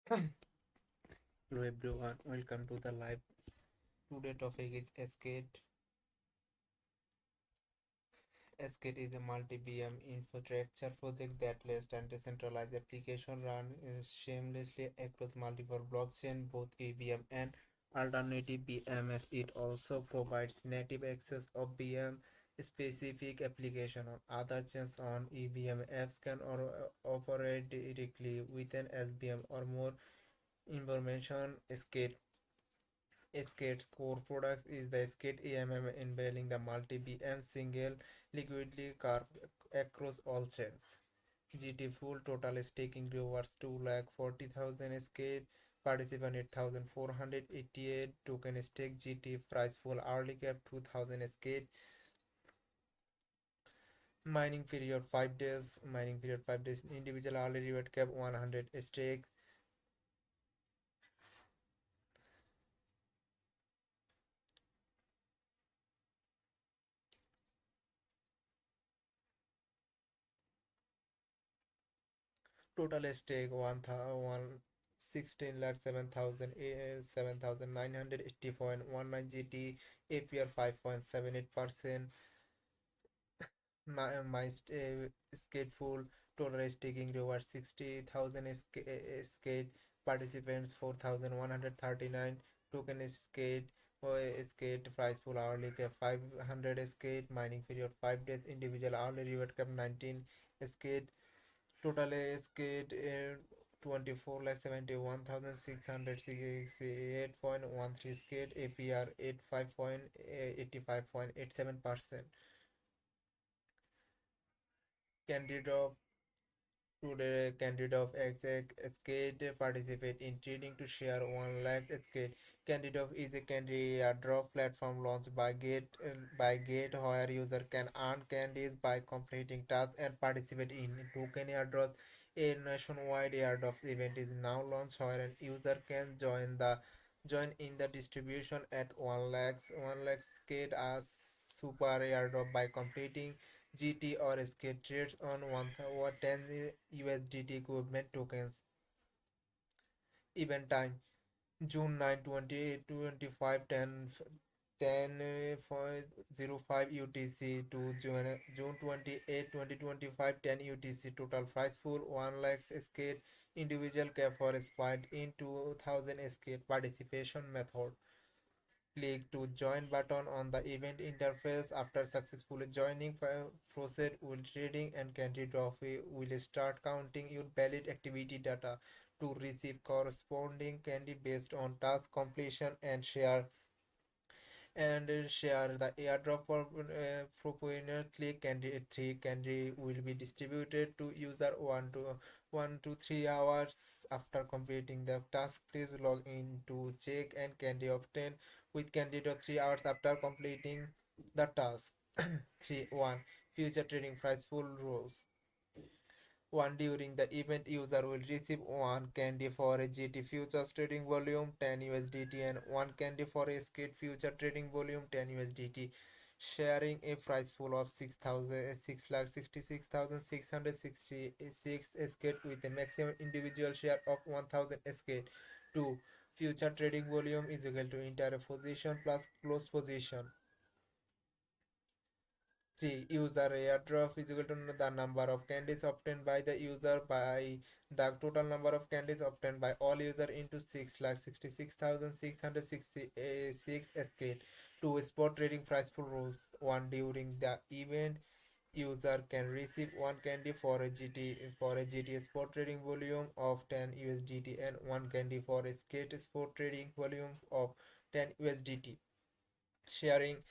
Hello everyone, welcome to the live. Today topic is Escate. Escate is a multi-BM infrastructure project that lets and decentralized application run seamlessly across multiple blockchain, both EVM and alternative BMS. It also provides native access of BM specific application on other chains on EVM. Apps can operate directly within SBM or more information. Skate's core product is the Skate AMM enabling the multi-BM single liquidly carved across all chains. GT full total staking rewards 2,40,000 Skate participant 8,488 token stake GT price full early cap 2,000 Skate mining period 5 days individual early reward cap 100 stake. Total stake 16 lakh 7,980.19 GT APR 5.78%. My skate full total staking reward 60,000 skate participants 4,139 token skate skate price pool hourly cap 500 skate mining period 5 days individual hourly reward cap 19 skate total skate 24 lakh 71,668.13 skate APR 85.87%. CandyDrop today CandyDrop exec skate participate in trading to share 1 lakh skate. CandyDrop is a candy drop platform launched by Gate where user can earn candies by completing tasks and participate in token airdrops. A nationwide airdrops event is now launched where a user can join in the distribution at 1 lakh skate as super airdrop by completing GT or skate trades on 10 USDT equivalent tokens. Event time June 9, 2025, 10:05 UTC to June 28, 2025, 10 UTC. Total prize pool 1 lakh skate. Individual cap for split in 2000 skate. Participation method. Click to join button on the event interface. After successfully joining, proceed will trading and candy trophy will start counting your valid activity data to receive corresponding candy based on task completion and share the airdrop proportionately. Candy 3 candy will be distributed to user 1 to 3 hours after completing the task. Please log in to check and candy obtained with candidate 3 hours after completing the task. 3 1 future trading price pool rules. 1. During the event, user will receive 1 candy for a GT futures trading volume 10 USDT and 1 candy for a skate future trading volume 10 USDT. Sharing a prize pool of 6,66,666 skate with a maximum individual share of 1,000 skate. 2. Future trading volume is equal to entire position plus close position. 3. User airdrop is equal to the number of candies obtained by the user by the total number of candies obtained by all user into 6,66,666 escape. 2. Spot trading price pool rules. 1. During the event, user can receive 1 candy for a GT spot trading volume of 10 USDT and 1 candy for a skate spot trading volume of 10 USDT. Sharing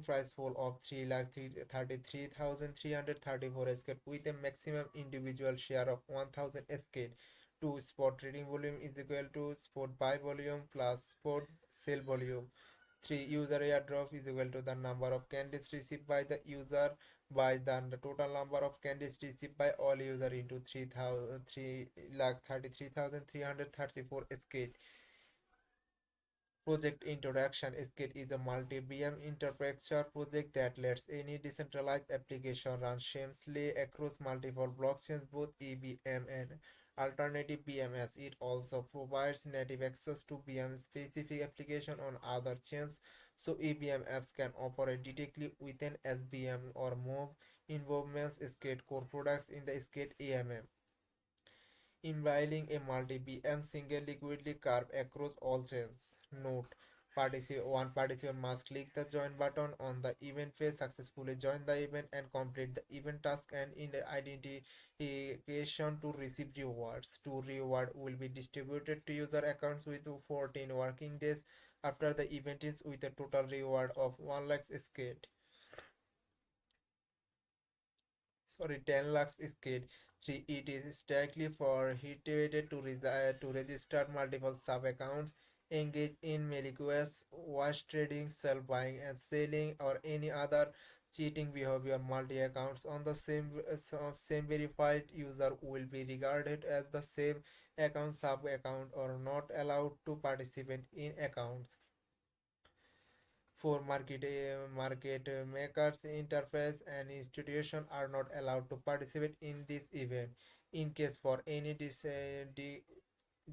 price pool of 3,33,334 SK with a maximum individual share of 1,000 SK. 2. Spot trading volume is equal to spot buy volume plus spot sell volume. 3. User airdrop is equal to the number of candies received by the user by the total number of candies received by all user into 3,33,334 SK. Project Introduction. Skate is a multi-BM infrastructure project that lets any decentralized application run seamlessly across multiple blockchains, both EVM and alternative BMS. It also provides native access to BM specific application on other chains, so EBM apps can operate directly within SBM or move involvements skate core products in the skate AMM, inviting a multi-BM single liquidly carved across all chains. Note: one participant must click the join button on the event page, successfully join the event and complete the event task and in the identification to receive rewards. Two reward will be distributed to user accounts with 14 working days after the event is with a total reward of 1 lakh skate. Sorry, 10 lakhs is kid. 3. It is strictly prohibited to register multiple sub-accounts, engage in malicious wash trading, sell buying and selling, or any other cheating behavior. Multi-accounts on the same verified user will be regarded as the same account sub-account or not allowed to participate in accounts. For market makers interface and institutions are not allowed to participate in this event. In case for any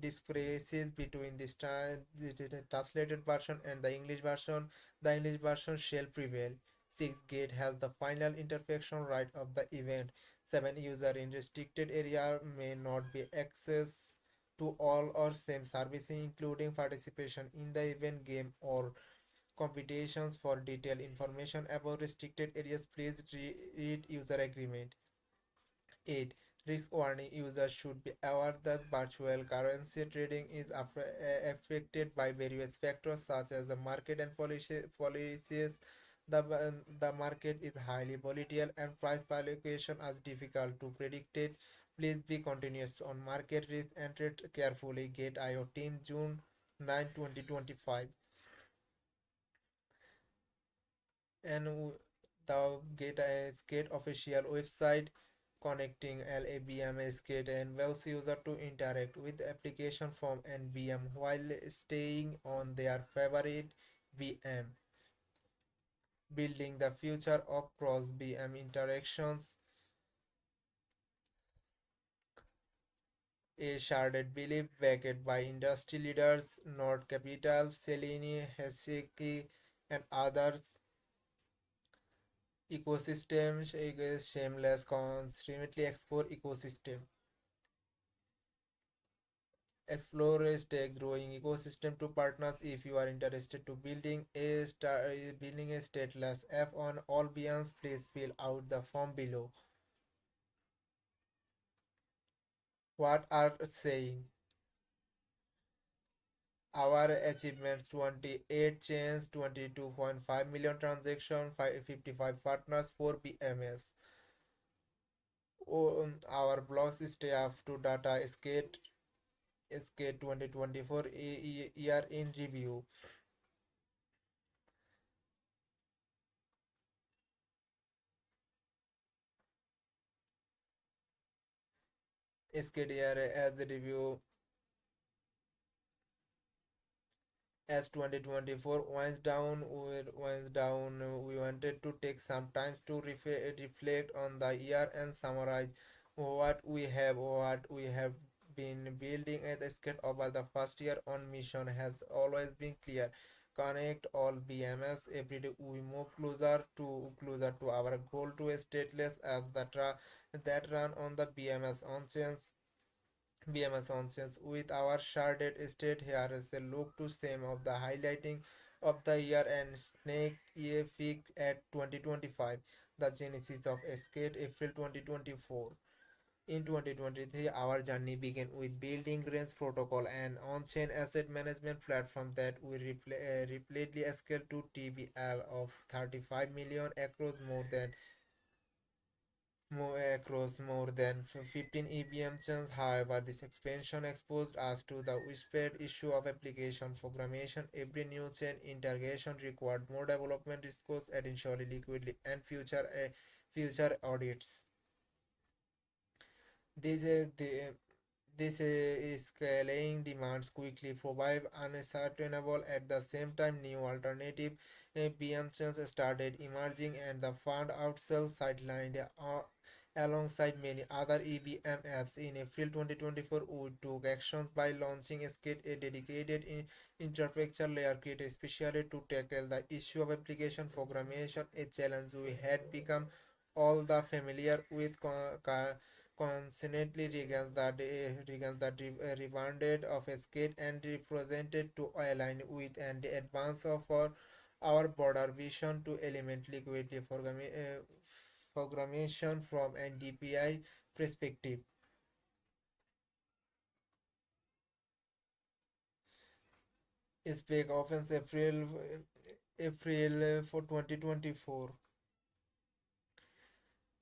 discrepancies between the translated version and the English version shall prevail. 6. Gate has the final interfaction right of the event. 7. User in restricted area may not be access to all or same services including participation in the event game or competitions. For detailed information about restricted areas, please read user agreement. 8. Risk warning: users should be aware that virtual currency trading is affected by various factors such as the market and policies. The market is highly volatile and price fluctuation is difficult to predict it. Please be continuous on market risk and trade carefully. Gate.io team, June 9, 2025. And the Skate official website connecting LABM Skate and Wells user to interact with the application form and BM while staying on their favorite BM, building the future of cross BM interactions. A shared belief backed by industry leaders, Nord Capital, Selini, Heseki, and others. Ecosystem is shameless, constantly explore ecosystem. Explore a stake growing ecosystem to partners if you are interested to building a stateless app on all beyonds. Please fill out the form below. What are saying? Our achievements: 28 chains, 22.5 million transactions, 55 partners, 4 BMS. Our blogs stay up to data. Skate 2024 year in review. Skate year as a review. As 2024 winds down, we wanted to take some time to reflect on the year and summarize what we have been building at the skate over the first year. On mission has always been clear: connect all BMS. Every day we move closer to our goal to a stateless apps that run on the BMS Onsense. With our sharded state, here is a look to some of the highlighting of the year and Snake EFIC at 2025. The genesis of Skate, April 2024. In 2023, our journey began with building Grains Protocol, an on-chain asset management platform that we repeatedly scaled to TBL of 35 million across more than 15 EVM chains. However, this expansion exposed us to the whispered issue of application fragmentation. Every new chain integration required more development resources, additionally liquidity, and future audits. This is the scaling demands quickly provide unsustainable. At the same time, new alternative BM chains started emerging and the fund outsell sidelined Alongside many other EVM apps, in April 2024, we took actions by launching Skate, a dedicated infrastructure layer kit especially to tackle the issue of application programmation, a challenge we had become all the familiar with constantly rebranded of Skate and represented to align with and advance of our broader vision to element liquidity programmation from an DPI perspective. Speak offense April for 2024.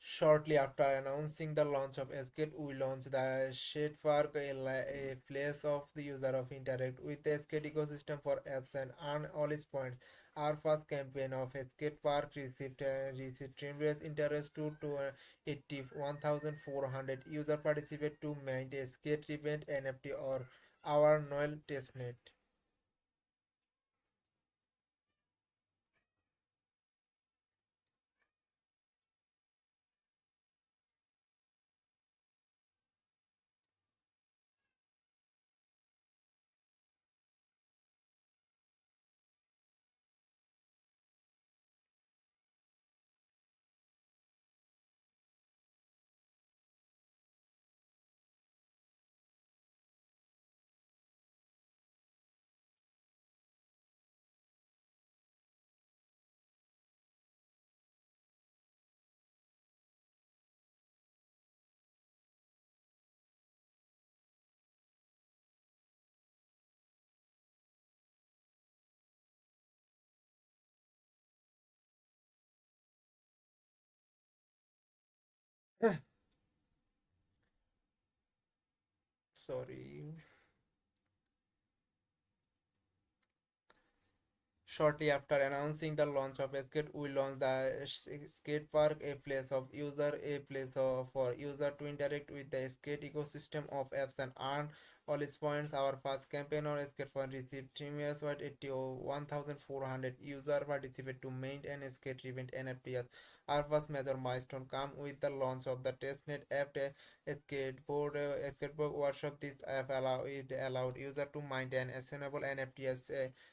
Shortly after announcing the launch of Escape, we launched the Shadepark, a place of the user of interact with the Escape ecosystem for apps and earn all its points. Our first campaign of Escape Park received tremendous interest to 81,400 users participate to mint Escape event NFT or our Noel testnet. Sorry. Shortly after announcing the launch of Skate, we launched the skate park, a place for user to interact with the skate ecosystem of apps and earn all its points. Our first campaign on Skate Fun received 3 years with 81,400 users participate to mint and skate event NFTs. Our first major milestone come with the launch of the testnet app, skateboard workshop. This app allowed user to mint and assemble NFTs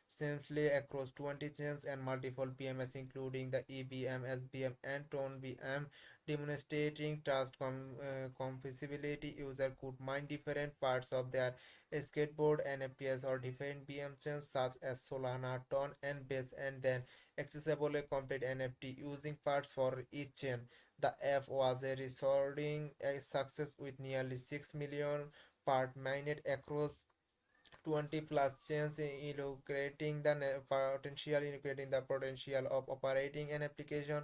seamlessly across 20 chains and multiple BMS including the EBM, SBM and Tone BM, demonstrating trust compatibility. User could mine different parts of their skateboard NFTs or different BM chains such as Solana, Tone and Base and then accessible a complete NFT using parts for each chain. The app was a resounding success with nearly 6 million part mined across 20 plus chains illustrating the potential of operating an application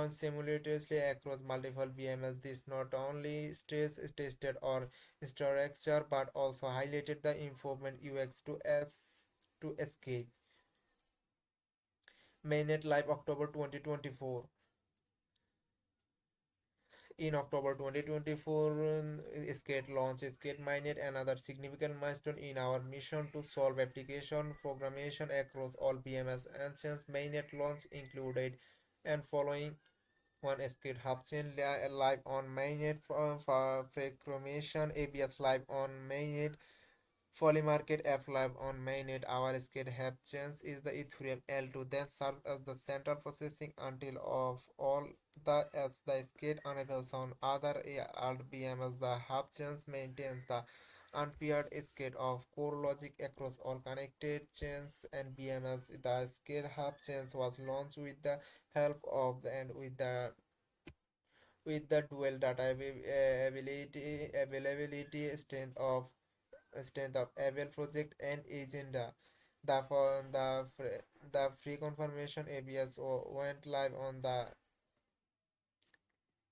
simultaneously across multiple VMS. This not only stress tested or structure but also highlighted the improvement UX to apps to escape. Mainnet Live October 2024. In October 2024, Skate launched Skate Mainnet, another significant milestone in our mission to solve application programmation across all BMS and since Mainnet launch included and following one Skate Hub chain live on Mainnet for programmation, ABS live on Mainnet, Polymarket app live on mainnet. Our skate have changed is the Ethereum L2 then serves as the central processing until of all the apps the skate enables on other alt BMS. The hub chains maintains the unpaired skate of core logic across all connected chains and BMS. The skate hub chains was launched with the help of and with the dual data availability strength of Abel project and agenda. The for the free confirmation ABS went live on the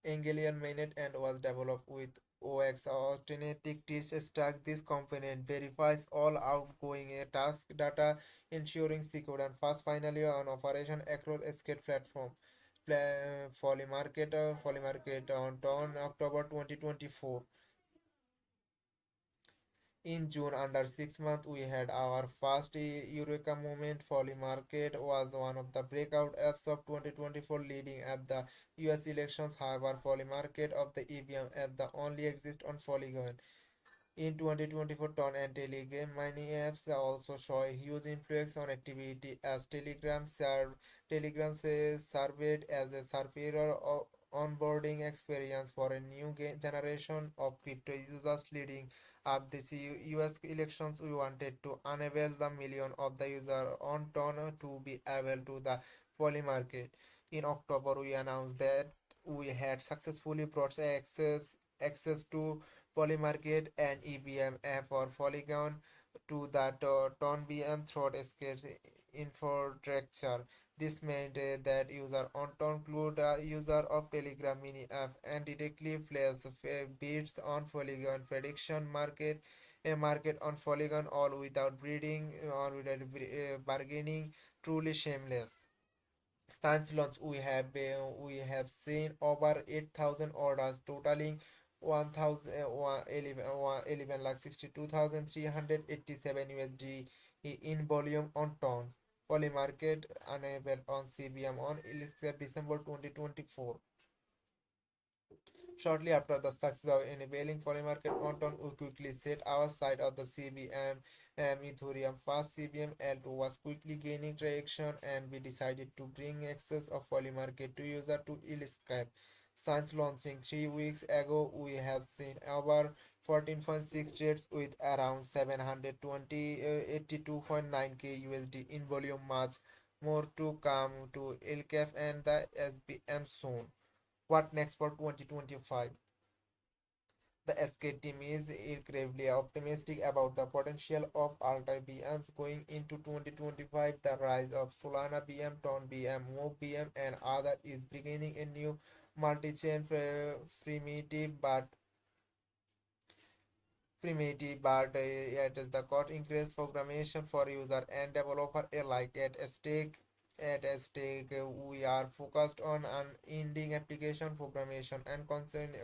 Angelian mainnet and was developed with OX alternative teach stack. This component verifies all outgoing task data, ensuring secure and fast finally on operation across skate platform. Polymarket on October 2024. In June, under 6 months, we had our first Eureka moment. Folly Market was one of the breakout apps of 2024 leading up the US elections. However, Folly Market of the EVM app the only exist on Polygon. In 2024, Ton and Telegram mining apps also show a huge influence on activity as Telegram says surveyed as a superior onboarding experience for a new generation of crypto users leading up this US elections. We wanted to enable the million of the user on Ton to be able to the poly market. In October, we announced that we had successfully brought access to Polymarket and EVM for Polygon to the Ton VM through SKS infrastructure. This meant that user on Ton include a user of Telegram mini app and directly place bids on Polygon prediction market, a market on Polygon all without breeding or without bargaining, truly shameless. Since launch, we have seen over 8,000 orders totaling 1,011 lakh 62,387 USD in volume on ton. Poly market enabled on CBM on December 2024. Shortly after the success of enabling polymarket on we quickly set our side of the CBM Ethereum fast CBM L2 was quickly gaining traction and we decided to bring access of polymarket to user to escape. Since launching 3 weeks ago, we have seen over 14.6 trades with around 720 82.9k USD in volume much more to come to LCAF and the SBM soon. What next for 2025? The SK team is incredibly optimistic about the potential of Alta BMs going into 2025. The rise of Solana BM, Ton BM, Move BM, and other is beginning a new multi-chain primitive but it is the got increased programmation for user and developer alike at a stake. We are focused on ending application programmation and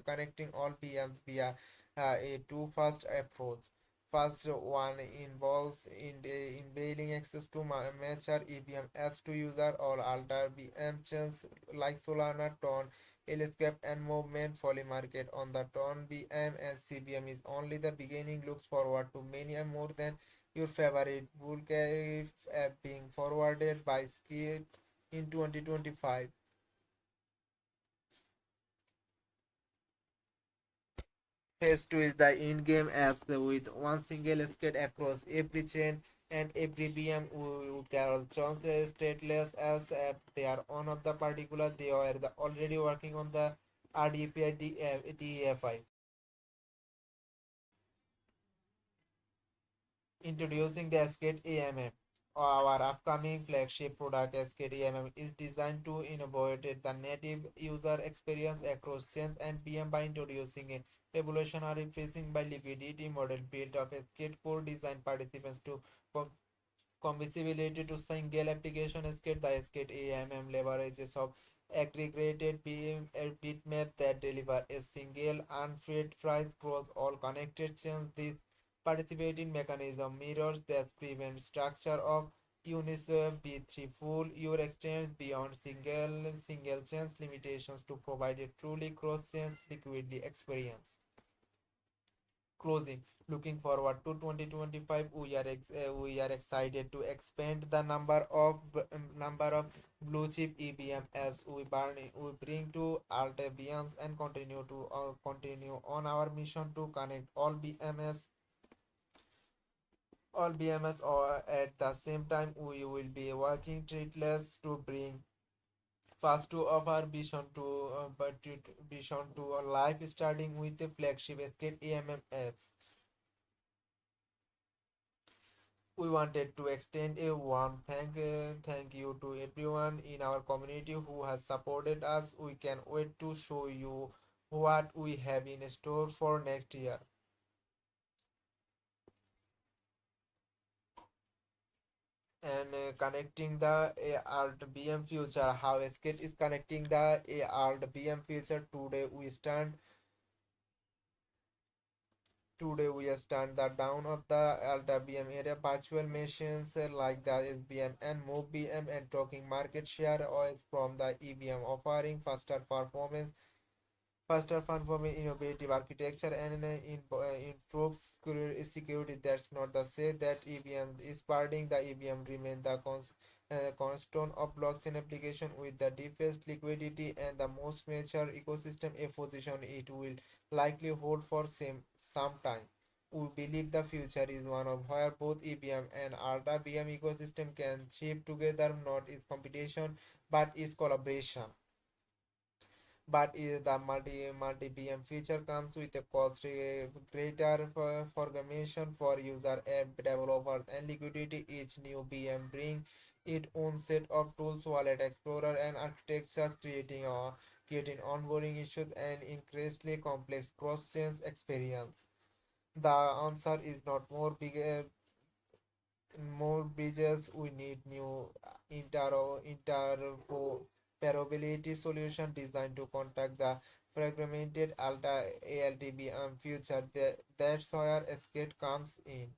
connecting all PMs via a two-fast approach. First one involves in enabling access to mature EVM apps to user or alter VM chains like Solana, Ton, Escape and movement fully market on the Ton BM and CBM is only the beginning. Looks forward to many and more than your favorite bull case app being forwarded by Skate in 2025. Phase 2 is the in-game apps with one single skate across every chain and every BM. We can choose stateless apps. They are one of the particular. They are already working on the RDPI DEFI. Introducing the Skate AMM. Our upcoming flagship product Skate AMM is designed to innovate the native user experience across chains and BM by introducing a revolutionary pricing by liquidity model built of a Skate core design participants to compatibility to single application skate. The skate AMM leverages of aggregated bitmap that deliver a single unfed price across all connected chains. This participating mechanism mirrors the prevent structure of Uniswap B3 full your extends beyond single chains limitations to provide a truly cross chains liquidity experience. Closing. Looking forward to 2025, we are excited to expand the number of blue chip EVM apps we bring to Alta VMs and continue on our mission to connect all BMS or at the same time we will be working tireless to bring fast to of our vision to a life starting with the flagship skate AMM apps. We wanted to extend a warm thank you to everyone in our community who has supported us. We can wait to show you what we have in store for next year. And connecting the ART BM future, how Skate is connecting the ART BM future. Today we stand Today we stand the down of the Alta BM area virtual machines like the SBM and Move BM and talking market share OS from the EBM offering faster performing innovative architecture and improved security. That's not the say that EVM is parting. The EVM remain the cornerstone of blockchain application with the deepest liquidity and the most mature ecosystem, a position it will likely hold for some time. We believe the future is one of where both EVM and Ultra VM ecosystem can thrive together, not is competition but is collaboration. But the multi BM feature comes with a cost greater formation for user app developers and liquidity. Each new BM bring its own set of tools, wallet explorer and architectures, creating onboarding issues and increasingly complex cross-chain experience. The answer is not more bridges. We need new interoperability solution designed to contact the fragmented alta altb future. That's where skate comes in.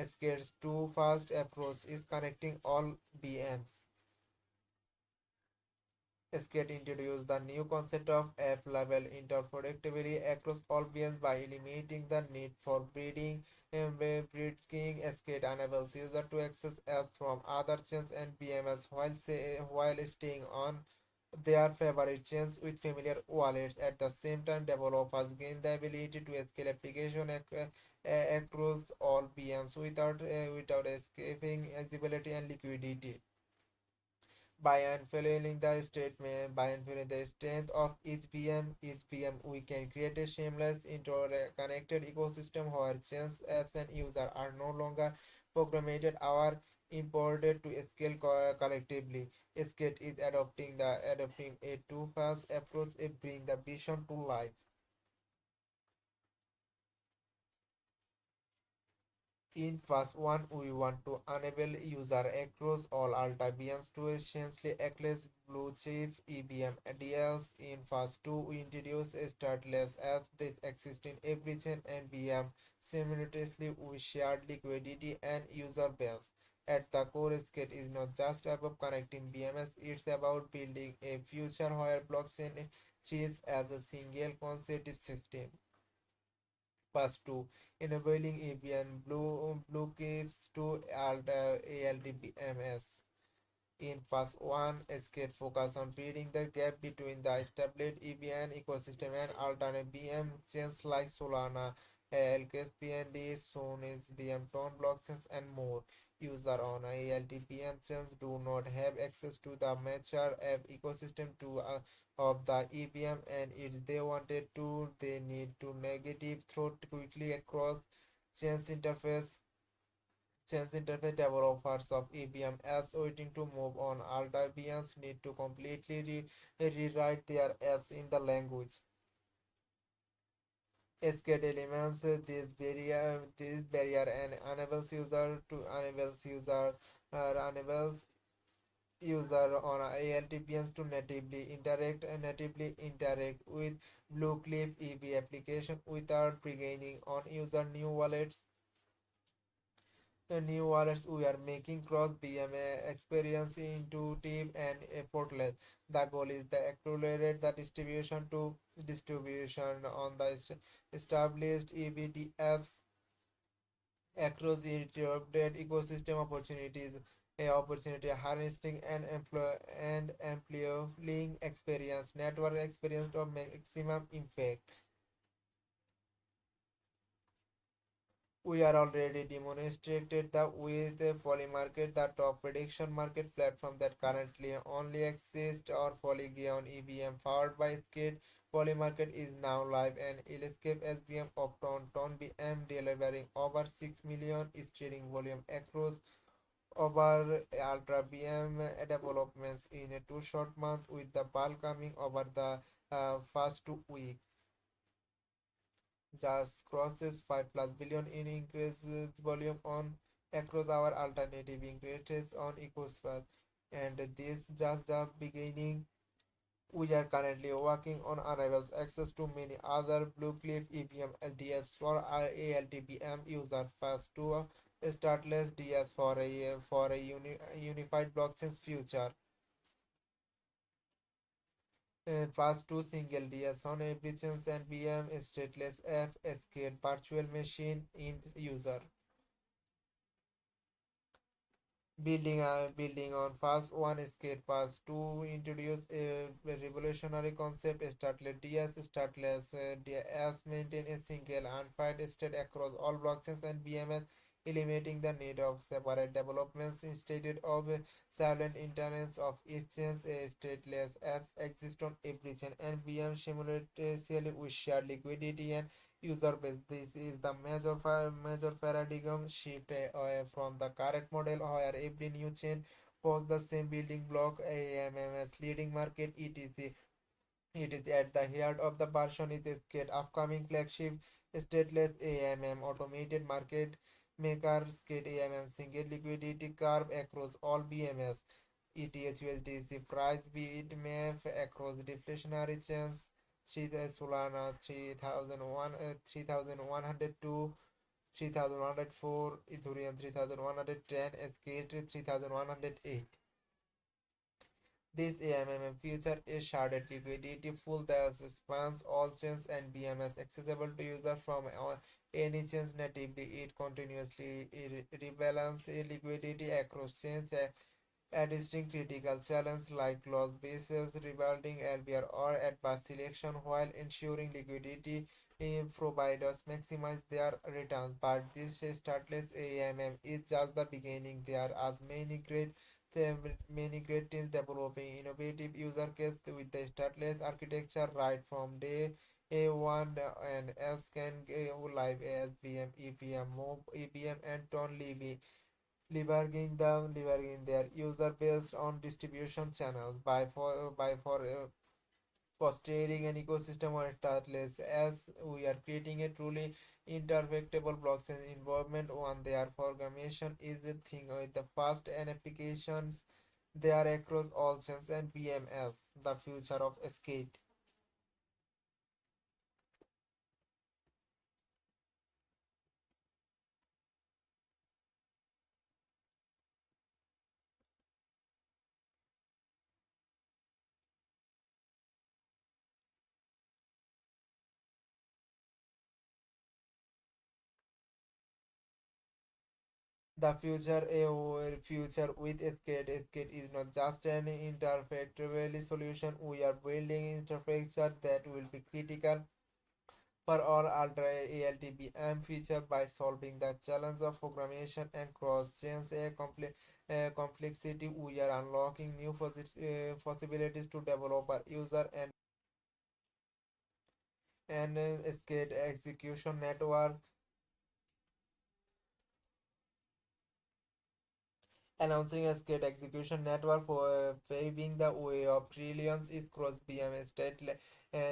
Skate's too fast approach is connecting all bms. Skate introduced the new concept of app-level interoperability across all VMs by eliminating the need for breeding. Skate enables users to access apps from other chains and VMs while staying on their favorite chains with familiar wallets. At the same time, developers gain the ability to scale application across all VMs without escaping usability and liquidity. By unveiling the strength of each VM, we can create a seamless, interconnected ecosystem where chains, apps, and users are no longer programmed or imported to scale collectively. Skate is adopting a too-fast approach, it bring the vision to life. In phase 1, we want to enable user across all Alta VMs to essentially access blue chip EVM DLs. In phase 2, we introduce a stateless as this exists in every chain and VM simultaneously with shared liquidity and user base. At the core, Skate is not just about connecting VMs, it's about building a future where blockchain thrives as a single consensus system. First two, enabling avian blue caves to ALDBMS. In phase 1, Skate focus on bridging the gap between the established EVM ecosystem and alternate BM chains like Solana, LKS PND, Sonis, BM Tron blockchains, and more. User on ALTBM chains do not have access to the mature app ecosystem of the EVM, and if they wanted to, they need to navigate through quickly across chains interface developers of EVM apps waiting to move on. Alta VMs need to completely rewrite their apps in the language. Skate elements this barrier and enables user on ALTPMs to natively interact with Bluecliff EV application without regaining on user new wallets. We are making cross BMA experience intuitive and effortless. The goal is to accelerate the distribution on the established EBD apps across the update ecosystem opportunity harnessing and amplifying network experience of maximum impact. We are already demonstrated that with the Polymarket, the top prediction market platform that currently only exists or Polygy on EVM powered by Skate. Polymarket is now live and Escape SBM of Ton BM delivering over 6 million trading volume across over Ultra BM developments in a 2 short month with the bulk coming over the first 2 weeks. Just crosses 5 plus billion in increased volume on across our alternative increases on EcoSpace. And this just the beginning. We are currently working on enables access to many other Bluecliff EVM LDFs for our ALTPM user. First to startless DS for a unified blockchain's future. Fast to single DS on every chance and VM stateless F escape virtual machine in user. Building on fast one skate fast two introduce a revolutionary concept startless ds startless ds maintain a single unfired state across all blockchains and bms, eliminating the need of separate developments instead of silent internets of each chain. A stateless apps exist on every chain and bm simultaneously with shared liquidity and user base. This is the major paradigm shift away from the current model where every new chain follows the same building block AMMS leading market etc. It is at the heart of the version is Skate upcoming flagship stateless AMM automated market maker Skate AMM single liquidity curve across all BMS. ETH/USDC price bid map across deflationary chains. Solana 3102, 3104, Ethereum 3110, Skate 3108. This AMM feature is sharded liquidity full that spans all chains and BMS accessible to user from any chains natively. It continuously rebalance liquidity across chains, addressing critical challenges like loss basis, rebuilding LBR or adverse selection while ensuring liquidity providers maximize their returns. But this startless AMM is just the beginning. There are many great teams developing innovative user case with the startless architecture right from day A1 and apps can go live as BM, EPM, MOB, EPM and Ton leveraging their user based on distribution channels by fostering an ecosystem of stateless apps. We are creating a truly interoperable blockchain environment. One their programmation is the thing with the fast and applications they are across all chains and BMS, the future of skate. The future with skate. Skate is not just an interface solution. We are building infrastructure that will be critical for our Ultra ALTBM feature by solving the challenge of programmation and cross-chain complexity. We are unlocking new possibilities to developer, user, and skate execution network, announcing a skate execution network for paving the way of trillions is cross BM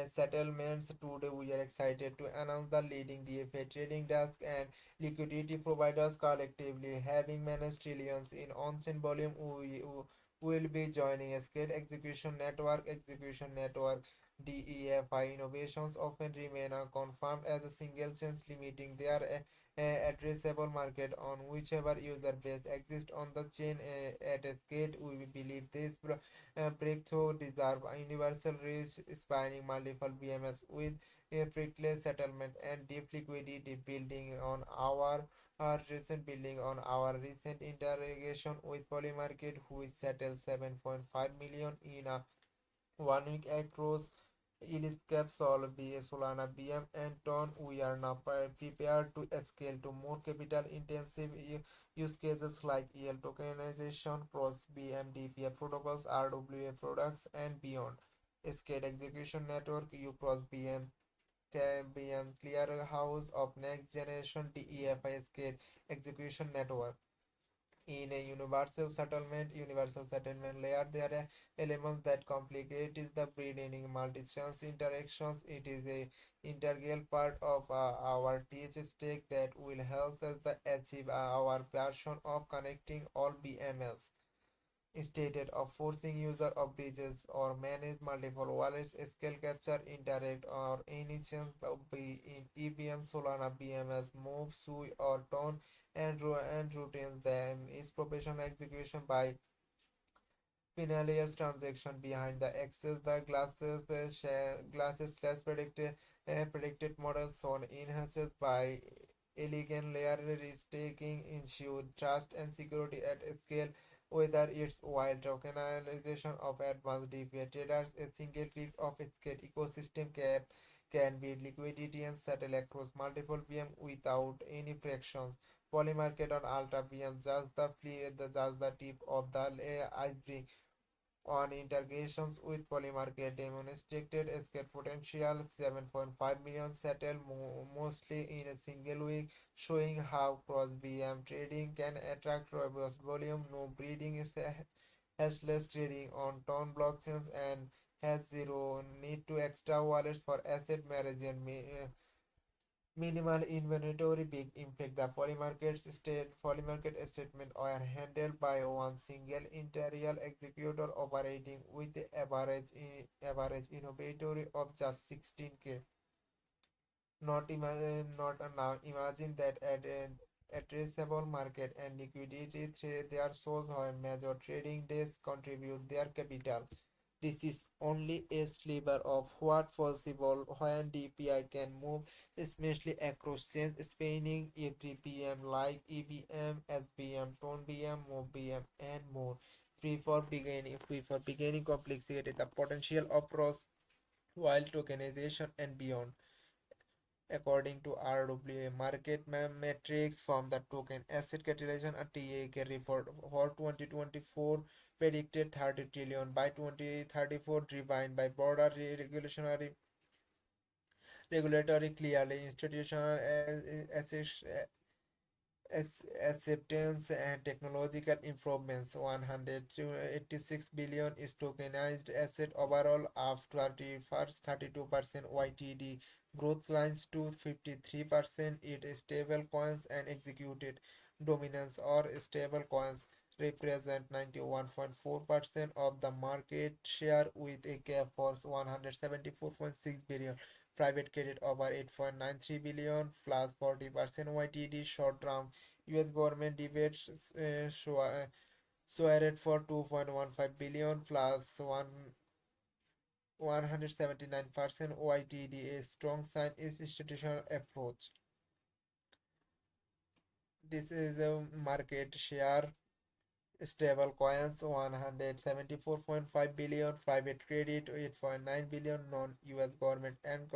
settlements. Today, we are excited to announce the leading DFA trading desk and liquidity providers collectively having managed trillions in on-chain volume. We will be joining a skate execution network. DEFI innovations often remain confirmed as a single chain, limiting their addressable market on whichever user base exists on the chain. At a scale, we believe this breakthrough deserve a universal reach spanning multiple BMS with a frictionless settlement and deep liquidity. Building on our recent interrogation with Polymarket, who settled 7.5 million in a 1 week across Iliscap, Sol, BA, Solana, BM, and Ton. We are now prepared to scale to more capital intensive use cases like EL tokenization, cross BMDPA protocols, RWA products, and beyond. Scale execution network, U cross BM clearinghouse of next generation DEFI scale execution network. In a universal settlement layer, there are elements that complicate is the breeding multi-chance interactions. It is a integral part of our TH stake that will help us to achieve our version of connecting all BMS. stated of forcing user of bridges or manage multiple wallets, scale capture, interact, or any chance be in EVM, Solana, BMS, move, sui, or tone, and routines them is professional execution by Pinalius transaction behind the access the glasses slash predicted model shown enhances by elegant layer restaking ensure trust and security at scale whether it's while tokenization of advanced DeFi traders a single click of scale ecosystem cap can be liquidity and settle across multiple VM without any frictions. Polymarket on Ultra VM just the tip of the iceberg on integrations with Polymarket demonstrated escape potential 7.5 million settled mostly in a single week, showing how cross BM trading can attract robust volume. No breeding is hashless trading on ton blockchains and has zero need to extra wallets for asset management. Minimal inventory, big impact. The polymarket statement are handled by one single interior executor operating with the average inventory of just 16K. Not now. Imagine that at an addressable market and liquidity through their souls or major trading days contribute their capital. This is only a sliver of what possible when DPI can move, especially across chains spanning every PM like EVM, SBM, Tone BM, Move BM, and more. Free for beginning complexity, the potential of cross while tokenization and beyond. According to RWA market metrics from the token asset capitalization a TAK report for 2024 predicted 30 trillion by 2034 driven by broader regulatory clearly institutional acceptance and technological improvements. 186 billion is tokenized asset overall of 32% YTD. Growth climbs to 53%. It is stable coins and executed dominance or stable coins represent 91.4% of the market share with a cap for 174.6 billion. Private credit over 8.93 billion plus 40% YTD short term US government debates swear for 2.15 billion plus 179% YTD. A strong sign is institutional approach. This is a market share. Stable coins 174.5 billion, private credit 8.9 billion, non-US government and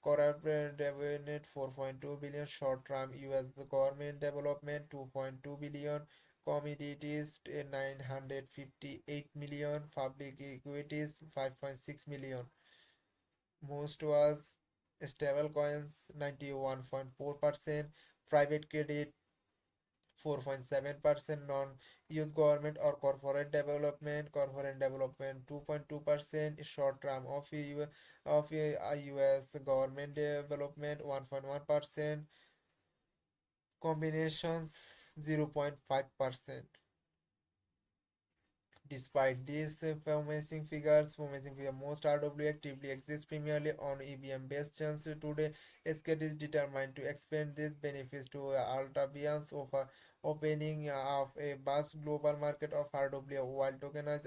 corporate development 4.2 billion, short-term US government development 2.2 billion, commodities 958 million, public equities 5.6 million. Most was stable coins 91.4%, private credit 4.7%, non-use government or corporate development 2.2%, short term of US government development 1.1%, combinations 0.5%. Despite these promising figures, most RW actively exists primarily on EVM-based chains. Today, SKT is determined to expand these benefits to Alta beyond opening of a vast global market of RW while tokenized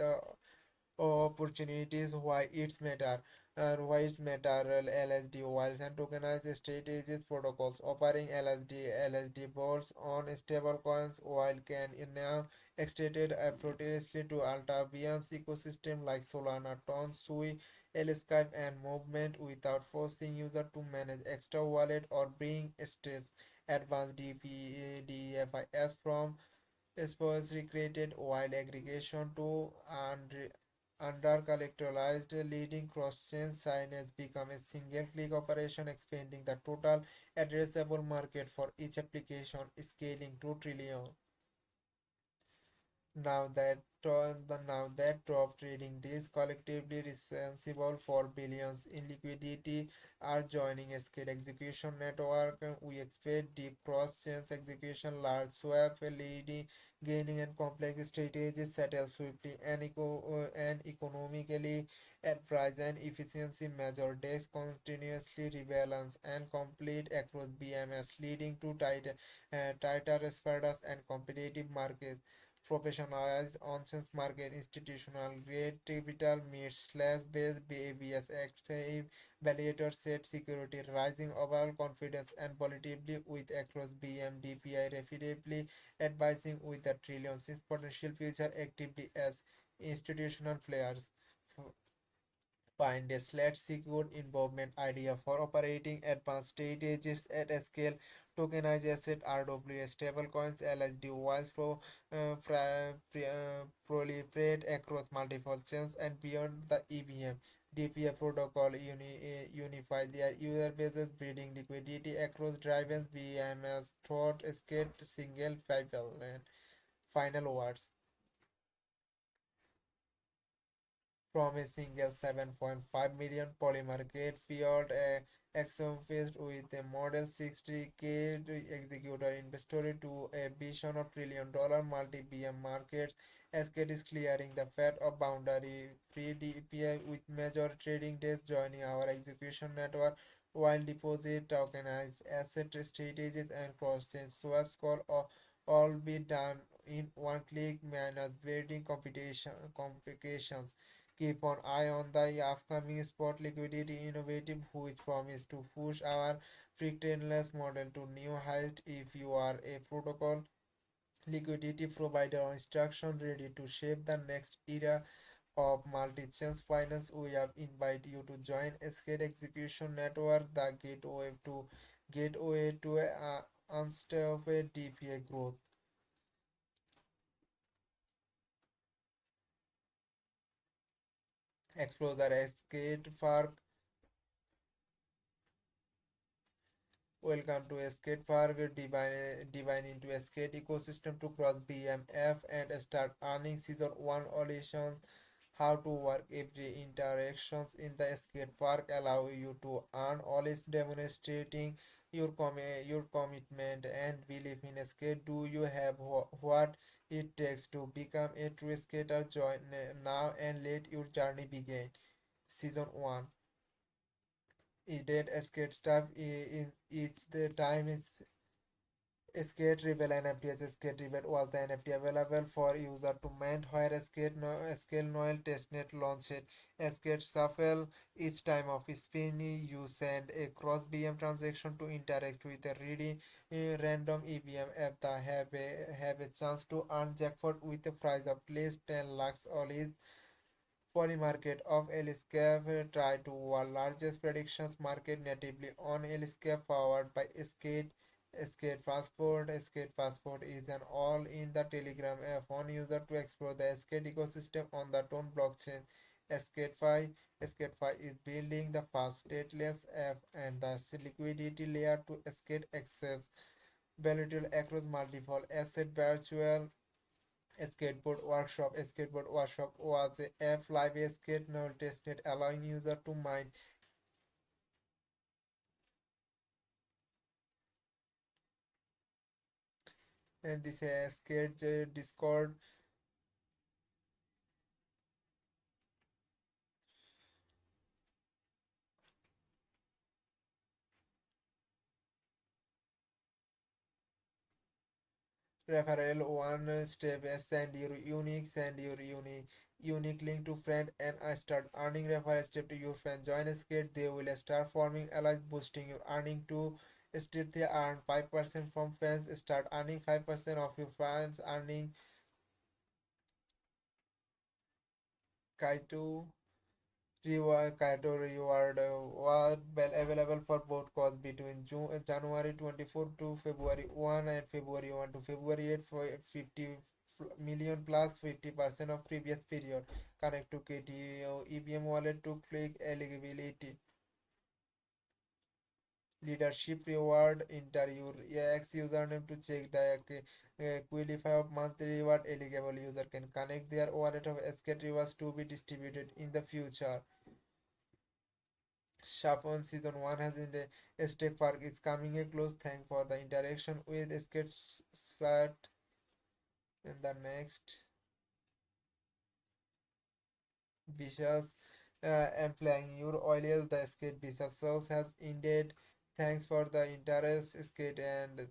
opportunities why it's matter LSD whiles and tokenized strategies protocols offering LSD balls on stable coins while can now extended effortlessly to Alta VM's ecosystem like Solana, Ton, Sui, Skype and movement without forcing user to manage extra wallet or bring steps advanced DEFIs from supposedly created while aggregation to under-collateralized leading cross-chain sign has become a single-click operation expanding the total addressable market for each application scaling to trillion. Now that top trading days collectively responsible for billions in liquidity are joining a scale execution network. We expect deep cross-chain execution, large swap, leading, gaining and complex strategies settle swiftly and economically at price and efficiency measure days continuously rebalance and complete across BMS, leading to tighter spreads and competitive markets. Professionalized on-sense market institutional grade capital meets slash based ABS active validator set security rising overall confidence and volatility with across BMDPI repeatedly advising with the trillions since potential future activity as institutional players find a slight secure involvement idea for operating advanced strategies at a scale. Tokenized asset RWA stablecoins LSD whilst proliferate across multiple chains and beyond the EVM. DPA protocol unify their user bases, breeding liquidity across drivens BMS thought skate single fable and final words. From a single 7.5 million polymer gate field axiom faced with a Model 60K executor investor to a vision of $1 trillion multi-BM markets. SKT is clearing the fat of boundary free DPI with major trading days joining our execution network while deposit tokenized asset strategies and cross-chain swaps all be done in one click minus building competition complications. Keep an eye on the upcoming spot liquidity innovative which promise to push our frictionless model to new heights. If you are a protocol liquidity provider or instruction ready to shape the next era of multi-chain finance, we have invite you to join Escape Execution Network, the gateway to a unstoppable DPA growth. Explorer Escape Park. Welcome to Skate Park, divine into a skate ecosystem to cross BMF and start earning season 1 auditions. How to work every interactions in the skate park allow you to earn always demonstrating your commitment and belief in skate. Do you have what it takes to become a true skater? Join now and let your journey begin. Season 1 did skate stuff in it's the time is skate rebel NFTs skate rebel was the NFT available for user to mint where scale noel testnet launched skate shuffle each time of spin you send a cross BM transaction to interact with a ready random EVM app that have a chance to earn jackpot with a prize of at least 10 lakhs all is Polymarket of Elscape try to world largest predictions market natively on Elscape powered by Skate Passport is an all in the Telegram app on user to explore the Skate ecosystem on the Tone blockchain. Skate5 is building the fast stateless app and the liquidity layer to Skate access volatile across multiple asset virtual skateboard workshop was a app live skate node testnet allowing user to mine and this skate discord referral one step send your unique link to friend and I start earning referral step to your friend join a skate they will start forming allies boosting your earning to step they earn 5% from fans start earning 5% of your fans earning kaito Kaito reward was available for both course between January 24 to February 1 and February 1 to February 8 for 50 million plus 50% of previous period. Connect to KTO EVM wallet to click eligibility. Leadership reward, enter your X username to check the qualify of monthly reward. Eligible user can connect their wallet of SK rewards to be distributed in the future. Shafon season 1 has in the stake park is coming a close. Thank for the interaction with SK Swat. And the next Bishas employing your oil the skate Bisha sales has ended. Thanks for the interest skate and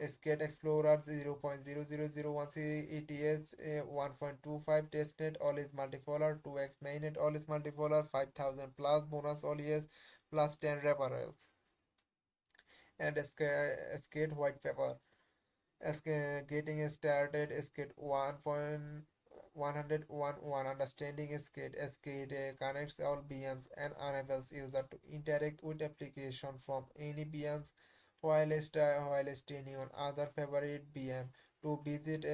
Skate Explorer 0.00016 ETH 1.25 testnet all is multipolar 2x mainnet all is multipolar 5000 plus bonus all is plus 10 referrals and skate white paper. Getting started skate 1.101 understanding skate connects all BMs and enables user to interact with application from any BMs while staying on other favorite BM to visit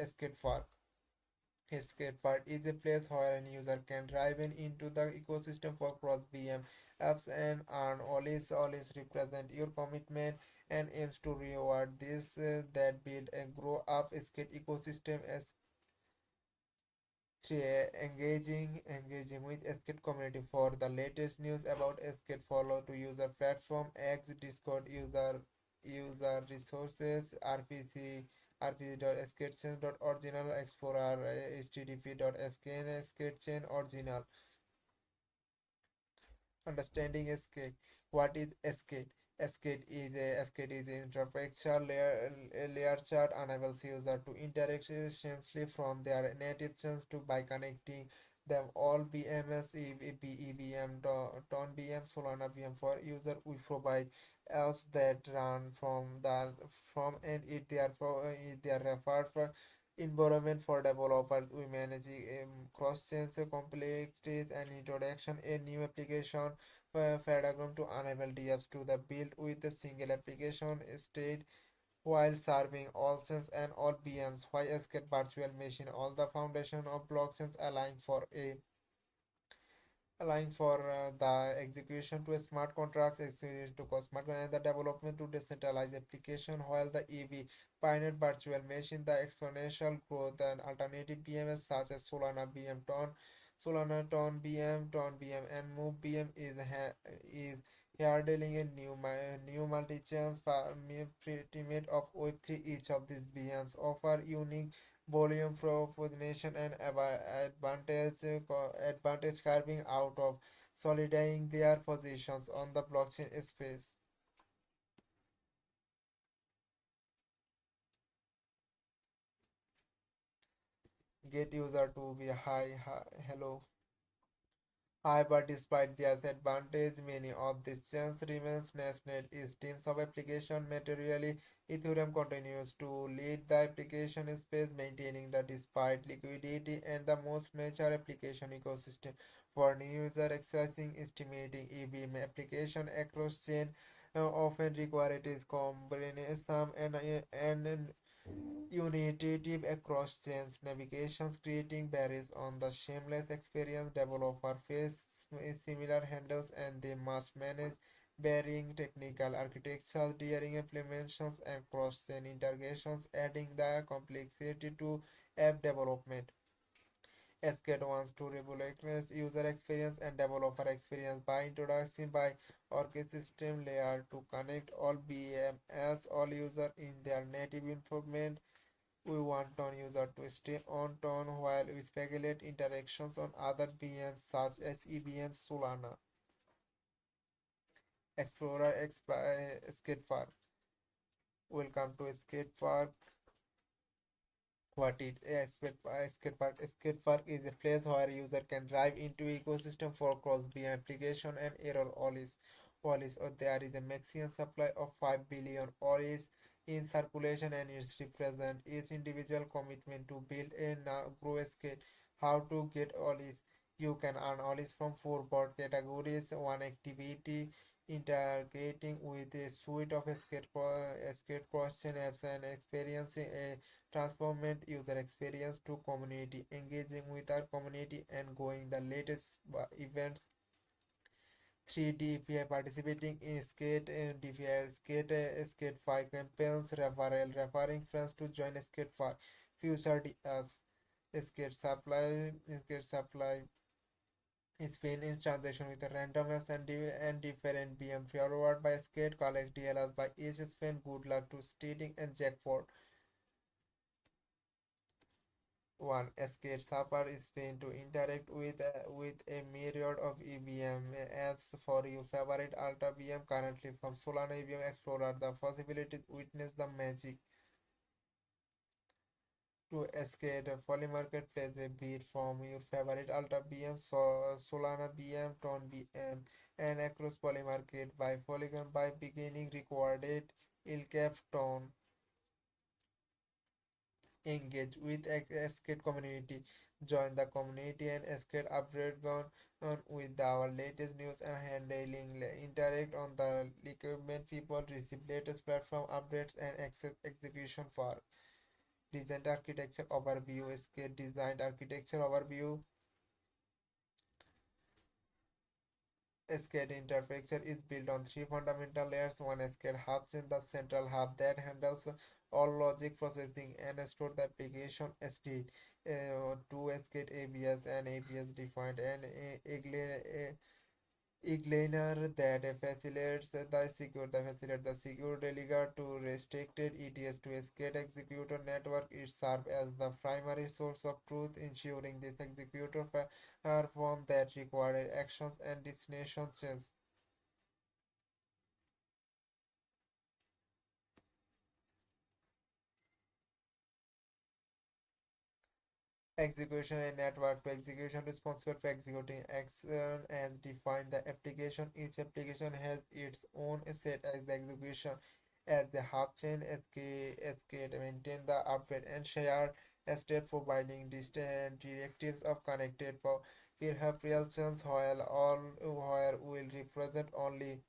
skate park. Skate park is a place where a user can drive in into the ecosystem for cross BM apps and earn always represent your commitment and aims to reward this that build and grow up skate ecosystem as three engaging with skate community for the latest news about skate follow to user platform X Discord user resources rpc rpc.skatechain.original explorer http.skn skatechain understanding skate. What is skate? Skate is an intertextual layer chart enables user to interact seamlessly from their native chains to by connecting them all BMS, EVM, Ton BM, Solana BM for user. We provide apps that run from and it they are referred for environment for developers. We manage cross-chain complexities and introduction a new application paradigm to enable DApps to the build with a single application state while serving all chains and all BMs. YSCAT virtual machine, all the foundation of blockchains allowing for the execution to smart contracts, execution to smart and the development to decentralized application, while the EV pioneered virtual machine, the exponential growth and alternative BMS such as Solana Ton BM, and Move BM is handling a new multi-chain primate of Web3. Each of these BMs offer unique volume proposition and advantage carving out of solidifying their positions on the blockchain space. Get user to be hello. However, despite this advantage, many of these chains remains national teams of application materially. Ethereum continues to lead the application space, maintaining the despite liquidity and the most mature application ecosystem for new user accessing estimating EVM application across chain. Often require it is combination and unitative across chains navigations creating barriers on the shameless experience developer face similar handles and they must manage varying technical architectures during implementations and cross-chain integrations adding the complexity to app development. SCAD wants to revolutionize user experience and developer experience by introducing by orchestration layer to connect all BMS all user in their native environment. We want Ton user to stay on Ton while we speculate interactions on other VMs such as EVM Solana. Explorer Skate Park. Welcome to Skate Park. What it skate park? Skate park is a place where user can drive into ecosystem for cross VM application and error always or there is a maximum supply of 5 billion always in circulation and it's represent each individual commitment to build a grow scale. How to get always? You can earn always from four broad categories. One activity integrating with a suite of skate cross-chain apps and experiencing a transformant user experience to community, engaging with our community and going the latest events 3 DPI participating in Skate DPI Skate 5 campaigns referring friends to join Skate 5 future DFs. Skate supply Spin is transaction with a random apps and different BM forward by Skate collect DLS by each spin. Good luck to Stealing and jackpot. 1. Skate Super Spin to interact with a myriad of EVM apps for your favorite Ultra VM currently from Solana EVM Explorer. The possibility to witness the magic to escape a fully marketplace a beat from your favorite Ultra BM, Solana BM, Tron BM, and across Polymarket by Polygon by beginning recorded Ilcap Tone. Engage with Escape community. Join the community and Escape upgrade on with our latest news and handling. Interact on the equipment people receive latest platform updates and access execution for Recent architecture overview, scale designed architecture overview. SCAD interface is built on three fundamental layers. One SCAD hubs in the central hub that handles all logic processing and store the application state. Two SCAD ABS and ABS defined and Igliner that facilitate the secure delivery to restricted ETS to a SCADA executor network. It serves as the primary source of truth, ensuring this executor perform that required actions and destination change. Execution and network to execution responsible for executing action as defined the application. Each application has its own set as the execution as the hub chain SK maintain the update and share state providing distant directives of connected for perhaps real chains while all where will represent only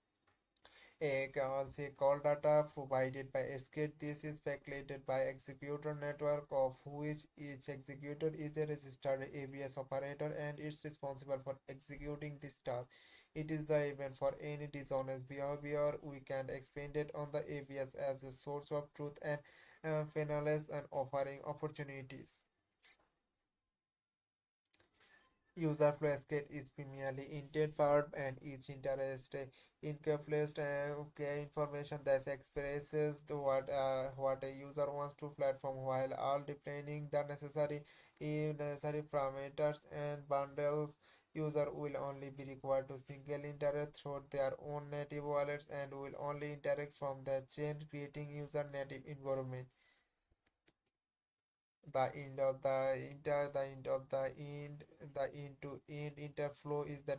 a say call data provided by SCADE. This is calculated by executor network of which each executor is a registered ABS operator and is responsible for executing this task. It is the event for any dishonest behavior. We can expand it on the ABS as a source of truth and penalize and offering opportunities. User flow skate is primarily intent-powered and each interest encapsulates okay, information that expresses what a user wants to platform while all defining the necessary parameters and bundles. User will only be required to single interact through their own native wallets and will only interact from the chain, creating user native environment. The end to end interflow is the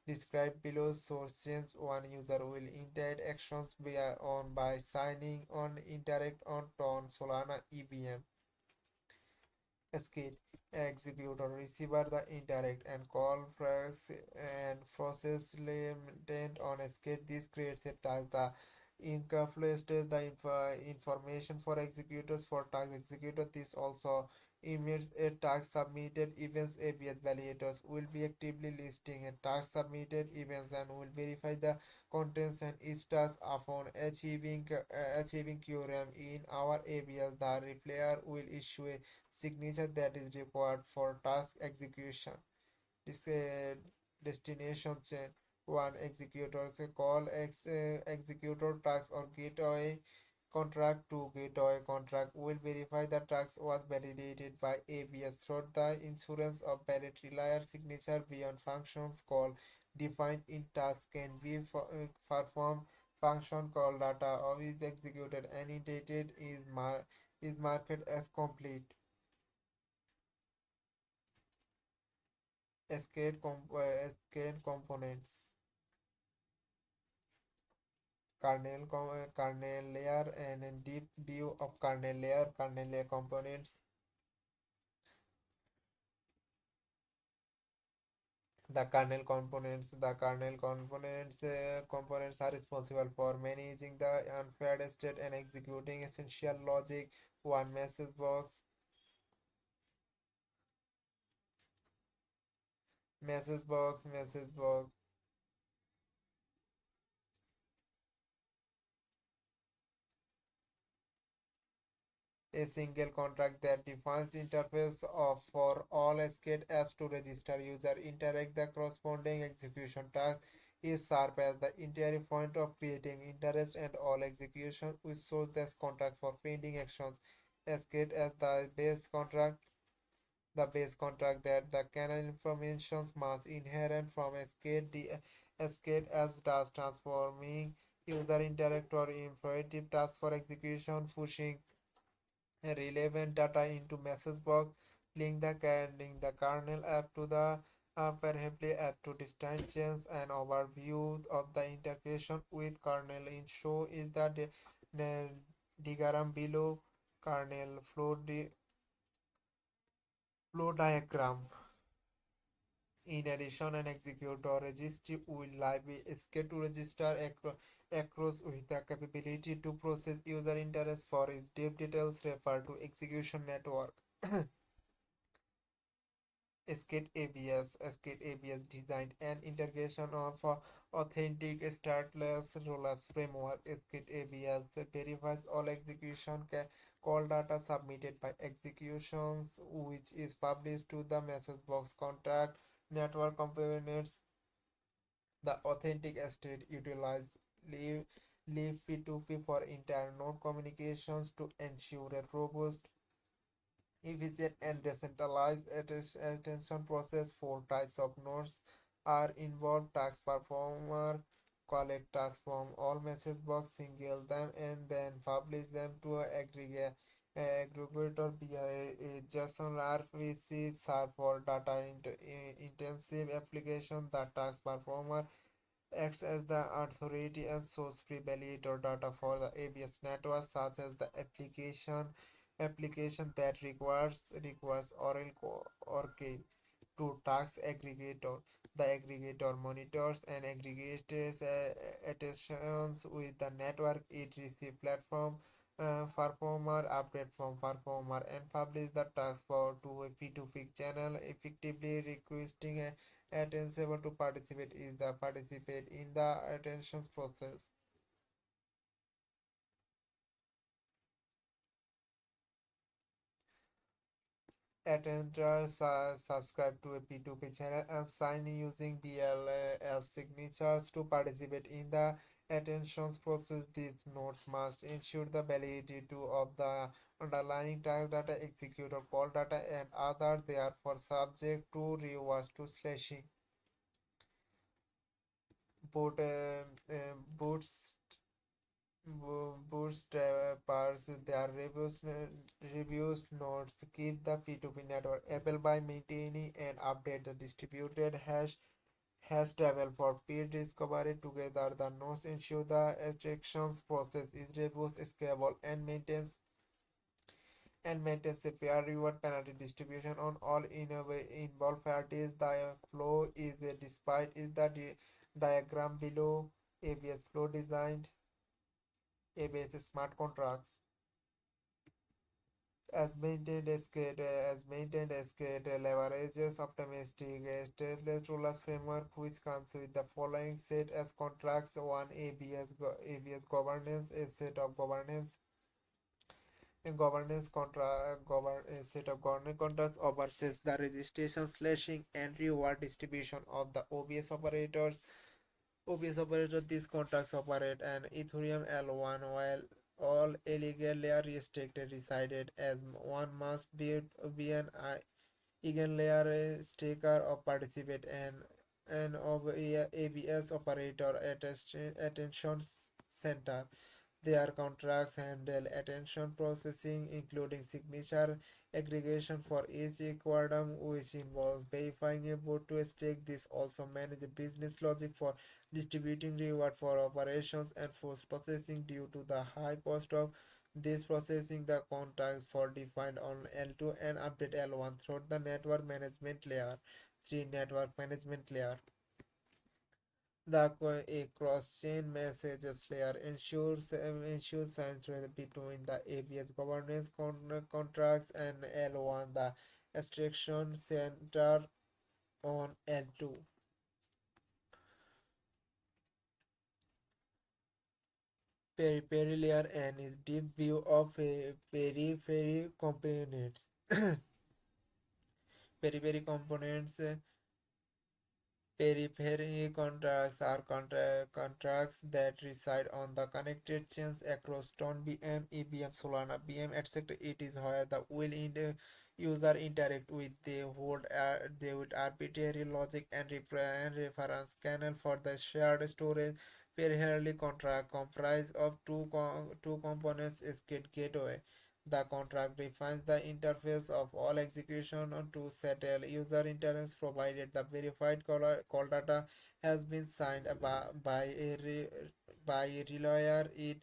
described below. Source change. One user will interact actions via on by signing on interact on ton Solana EVM skate executor receiver the interact and call and process limited on a skate. This creates a task. The encapsulates the information for executors for task executor. This also emits a task submitted events. ABS validators will be actively listing a task submitted events and will verify the contents and each task upon achieving quorum in our ABS. The replayer will issue a signature that is required for task execution. This destination chain. One executor call executor task or gateway contract to gateway contract will verify the task was validated by ABS through the insurance of valid relier signature beyond functions call defined in task can be performed function call data or is executed any dated is marked as complete. Escape components kernel layer and a deep view of kernel layer components. Components are responsible for managing the unfair state and executing essential logic. One message box a single contract that defines interface for all SCADE apps to register user interact the corresponding execution task is served as the entire point of creating interest and all execution which shows this contract for pending actions. SCADE as the base contract that the kernel information must inherit from SCADE apps does transforming user interact or imperative tasks for execution, pushing relevant data into message box, link the kernel app to the perhaps app to distances. An overview of the integration with kernel in show is the diagram below. Kernel flow diagram. In addition, an executor registry will live scale to register across with the capability to process user interest for its deep details refer to execution network. Skate ABS designed an integration of authentic stateless rollups framework. Skate ABS verifies all execution call data submitted by executions, which is published to the message box contact network components. The authentic state utilize leave leave P2P for entire node communications to ensure a robust, efficient, and decentralized attention process. Four types of nodes are involved: task performer, collect tasks from all message box, single them, and then publish them to a aggregator via a JSON RPC serve for data intensive application. The task performer acts as the authority and source pre-validator data for the ABS network, such as the application that requires or key to task aggregator. The aggregator monitors and aggregates attentions with the network. It receives platform performer update from performer and publish the task for to a P2P channel, effectively requesting a attention to participate in the attention process. Attenders subscribe to a P2P channel and sign using BLS signatures to participate in the attentions process. These nodes must ensure the validity to of the underlying task data, executor call data, and other therefore subject to reverse to slashing. Boot, boots Bootstrappers their reviews nodes keep the P2P network able by maintaining and update the distributed hash table for peer discovery. Together, the nodes ensure the extractions process is robust, scalable, and maintains a fair reward penalty distribution on all involved parties. The flow is despite is the diagram below. ABS flow designed ABS smart contracts as maintained leverages optimistic stateless ruler framework which comes with the following set as contracts: one ABS governance, a set of governance and governance a set of governance contracts oversees the registration, slashing, and reward distribution of the OBS operator. These contracts operate an Ethereum L1 while all illegal layer restricted resided as one must be an eigenlayer staker or participate and of ABS operator attention center. Their contracts handle attention processing, including signature aggregation for each quorum, which involves verifying a vote to a stake. This also manages business logic for distributing reward for operations and post processing due to the high cost of this processing. The contracts for defined on L2 and update L1 through the network management layer. 3. Network management layer. A cross-chain messages layer ensures synchrony between the ABS governance contracts and L1, the abstraction center on L2. periphery layer and is deep view of periphery components. Periphery components Periphery contracts are contracts that reside on the connected chains across Stone BM, EBM, Solana BM, etc. It is where the will in the user interact with they with arbitrary logic and reference kernel for the shared storage. Peripherally contract comprise of two components: skate gateway. The contract defines the interface of all execution to settle user interest provided the verified call data has been signed by a relayer. It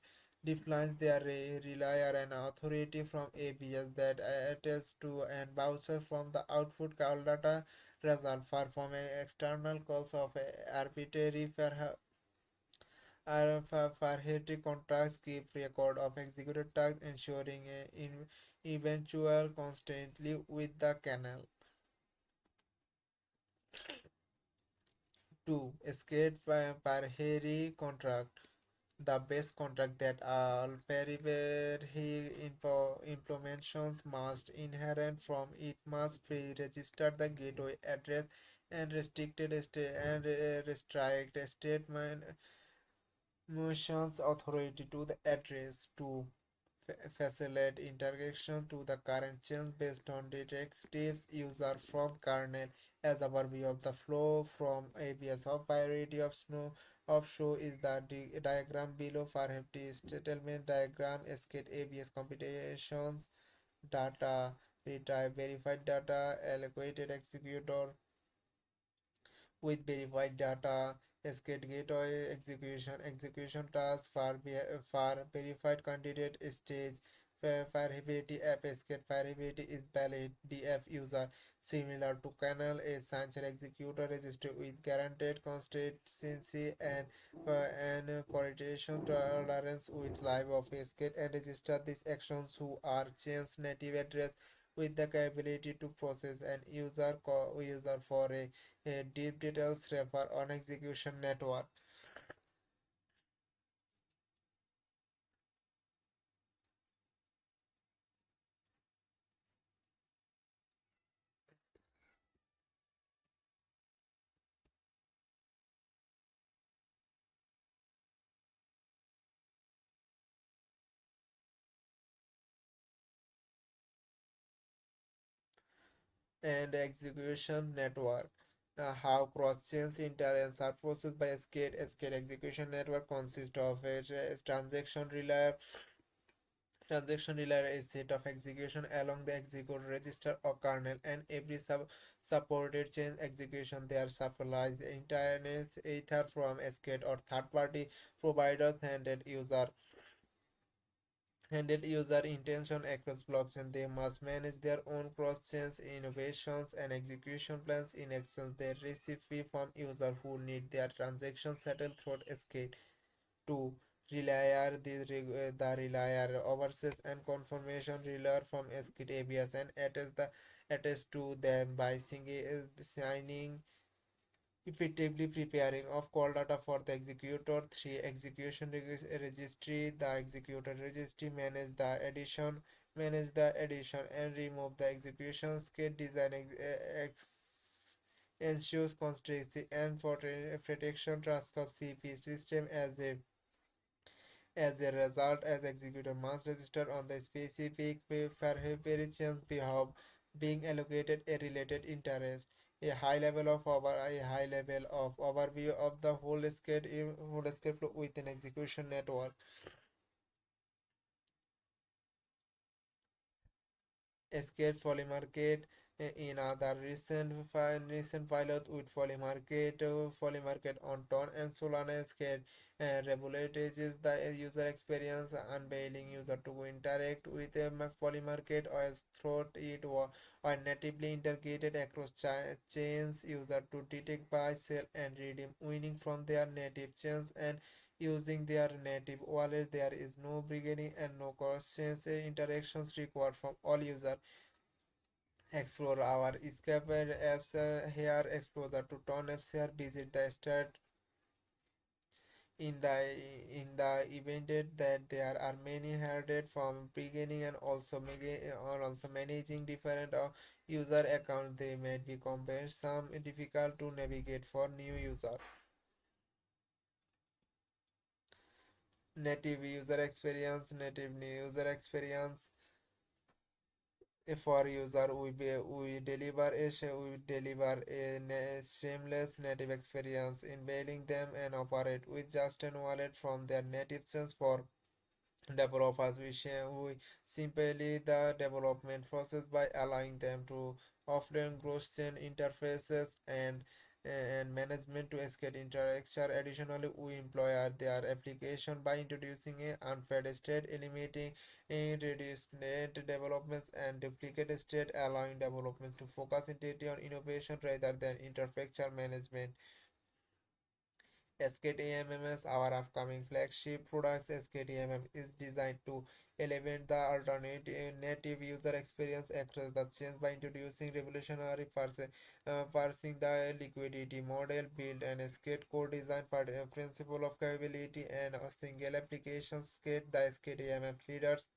defines their relayer an authority from ABS that attests to and voucher from the output call data result for from external calls of arbitrary Farhati contracts keep record of executed tasks, ensuring in eventual constantly with the kernel. 2. Escape Parheri contract. The base contract that all periphery implementations must inherit from it must pre-register the gateway address and restrict statement motions authority to the address to facilitate interaction to the current chains based on directives user from kernel. As a overview of the flow from ABS of priority of snow of show is the diagram below for empty settlement diagram escape ABS computations data retrieve verified data allocated executor with verified data, escape gateway execution task for verified candidate stage, variability app escape variability is valid df user similar to kernel a signature executor registered with guaranteed consistency and correlation tolerance with live of escape and register these actions who are change native address with the capability to process an user for a deep details refer on execution network. And execution network. How cross-chain interactions are processed by a scale execution network consists of a transaction relay is set of execution along the execute register or kernel and every supported chain execution there supplies internet ether from SCADE or third party providers handled user intention across blockchain. They must manage their own cross-chain innovations and execution plans. In exchange, they receive fee from users who need their transactions settled through SCADE. 2. Relier the relier oversees and confirmation relay from SCADE ABS and attest to them by signing effectively preparing of call data for the executor. 3. Execution registry. The executor registry manage the addition and remove the execution skate design ensures consistency and for protection task of CP system as a result, as executor must register on the specific variations behalf being allocated a related interest. A high level of overview of the whole scale flow within execution network. Escape Polymarket in other recent pilot with Polymarket on Ton and Solana Escape regulates the user experience, unveiling user to interact with a Polymarket or as through it or natively integrated across chains user to detect buy, sell and redeem winning from their native chains and using their native wallet. There is no beginning and no cross-chain interactions required from all users. Explore our escape apps here. Explore the Tuton apps here. Visit the in the event that there are many herded from beginning and also managing different user account, they may be compared some difficult to navigate for new user. Native user experience for user, we deliver a seamless native experience, enabling them and operate with just an wallet from their native sense for developers. We simply the development process by allowing them to often cross-chain interfaces and management to escape interaction. Additionally, we employ their application by introducing a unfed state, eliminating reduced net developments and duplicate state, allowing developments to focus entirely on innovation rather than infrastructure management. SKTMMS, our upcoming flagship products. SKTMM is designed to elevate the alternative native user experience across the chains by introducing revolutionary parsing the liquidity model, build an skate code design for the principle of capability and a single application skate. The SKTMM leaders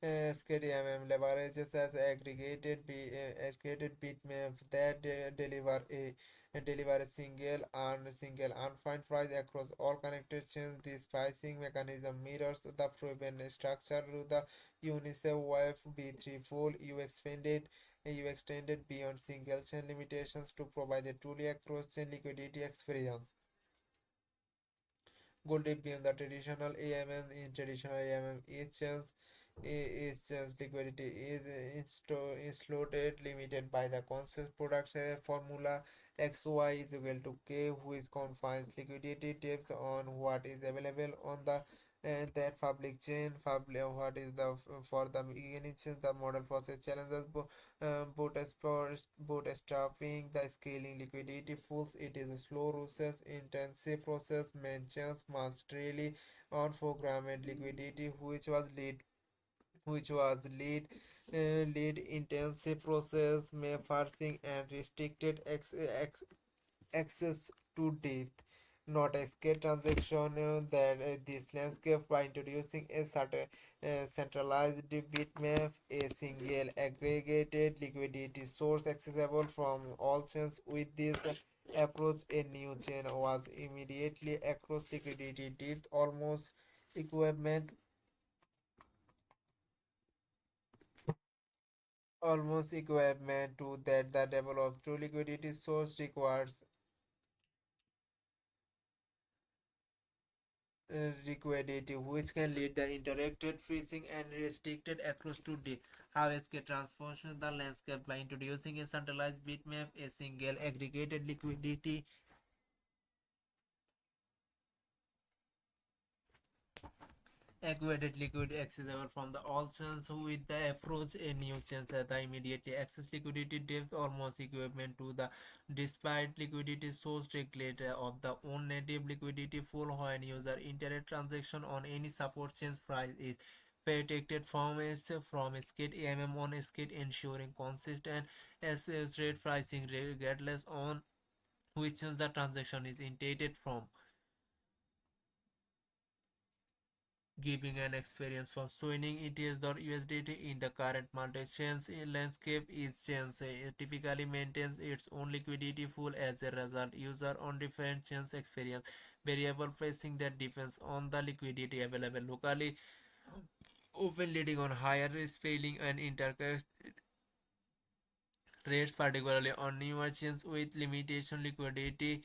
SKDMM leverages as aggregated bitmap that deliver a single undefined price across all connected chains. This pricing mechanism mirrors the proven structure to the Unicef WIF B3 full. You extended beyond single chain limitations to provide a truly across chain liquidity experience. Go deep beyond the traditional AMM. In traditional AMM, each chance liquidity is slotted, limited by the constant product formula XY is equal to K, which confines liquidity depth on what is available on the that public chain. What is the for the beginning chain, the model process challenges bootstrapping the scaling liquidity pools. It is a slow process, intensive process, mentions masterly on programmed liquidity, which was lead intensive process, may parsing and restricted access to depth, not a scale transaction. That this landscape by introducing a certain centralized bitmap, a single aggregated liquidity source accessible from all chains. With this approach, a new chain was immediately across liquidity depth, almost equivalent to that the level of true liquidity source requires liquidity, which can lead the interacted freezing and restricted across to D. How SK transforms the landscape by introducing a centralized bitmap, a single aggregated liquidity equated liquid accessible from the all chains. With the approach, a new chains at the immediately access liquidity depth almost equivalent to the despite liquidity source regulator of the own native liquidity pool. When user interact transaction on any support chains, price is protected from skate AMM on skate, ensuring consistent SS rate pricing regardless on which chains the transaction is intended from, giving an experience for swinging ETH.USDT in the current multi-chain landscape. Each chain typically maintains its own liquidity pool. As a result, user on different chains experience variable pricing that depends on the liquidity available locally, often leading on higher scaling and interconnect rates, particularly on newer chains with limitation liquidity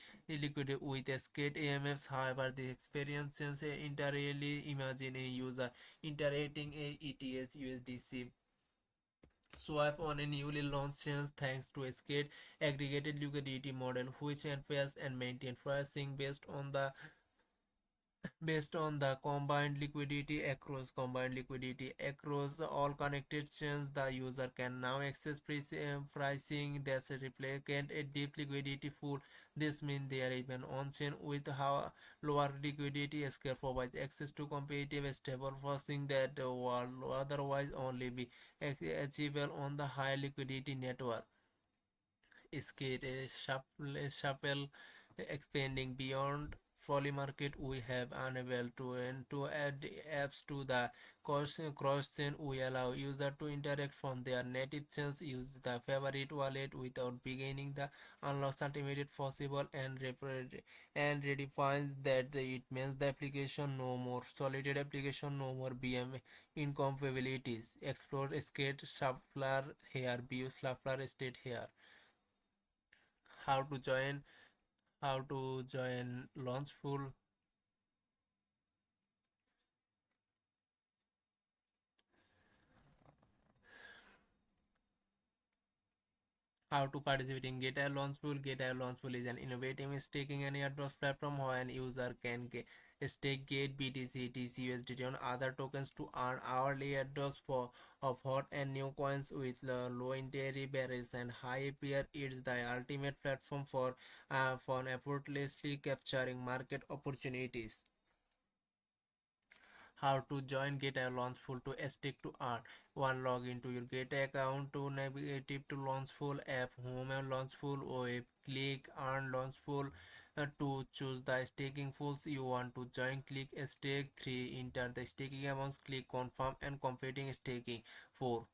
with skate AMFs. However, the experience chains entirely imagine a user interacting a ETH USDC swap on a newly launched chain thanks to a skate aggregated liquidity model, which enforces and maintains pricing based on the combined liquidity across all connected chains. The user can now access pricing that's replicate a deep liquidity pool. This means they are even on chain with how lower liquidity scale provides access to competitive stable pricing that will otherwise only be achievable on the high liquidity network. Skate shuffle expanding beyond poly market, we have unable to add apps to the cross chain. We allow user to interact from their native chains, use the favorite wallet without beginning the unlocks ultimate possible, and redefines that it means the application no more solid application, no more BM incompatibilities. Explore skate shuffler here, view shuffler state here. How to join, Launchpool. How to participate in GateLive Launchpool. GateLive Launchpool is an innovative staking and airdrop platform where an user can stake Gate BTC, TCUSDT on other tokens to earn hourly airdrops of hot and new coins with low entry barriers and high APR. It's the ultimate platform for effortlessly capturing market opportunities. How to join GateLive Launchpool to stake to earn. One, log into your Gate account to navigate to Launchpool app, home and Launchpool web, click earn Launchpool. To choose the staking pools you want to join, click stake. 3, enter the staking amounts, click confirm and completing staking. 4,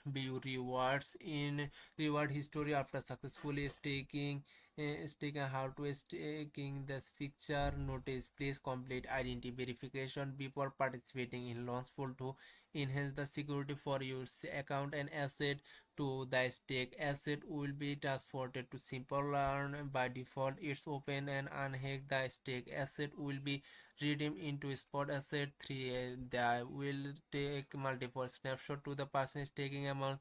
view rewards in reward history after successfully staking. How to staking this picture notice, please complete identity verification before participating in launch pool to enhance the security for your account and asset. To the stake asset will be transported to simple learn. By default it's open and unhacked. The stake asset will be redeemed into spot asset. 3, they will take multiple snapshot to the person staking amount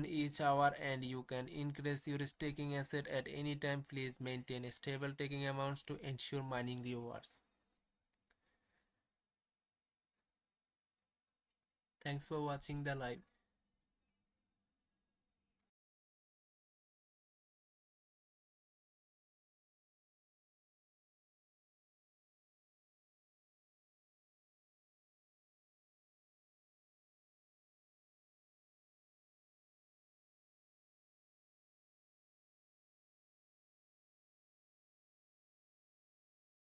each hour, and you can increase your staking asset at any time. Please maintain stable taking amounts to ensure mining rewards. Thanks for watching the live.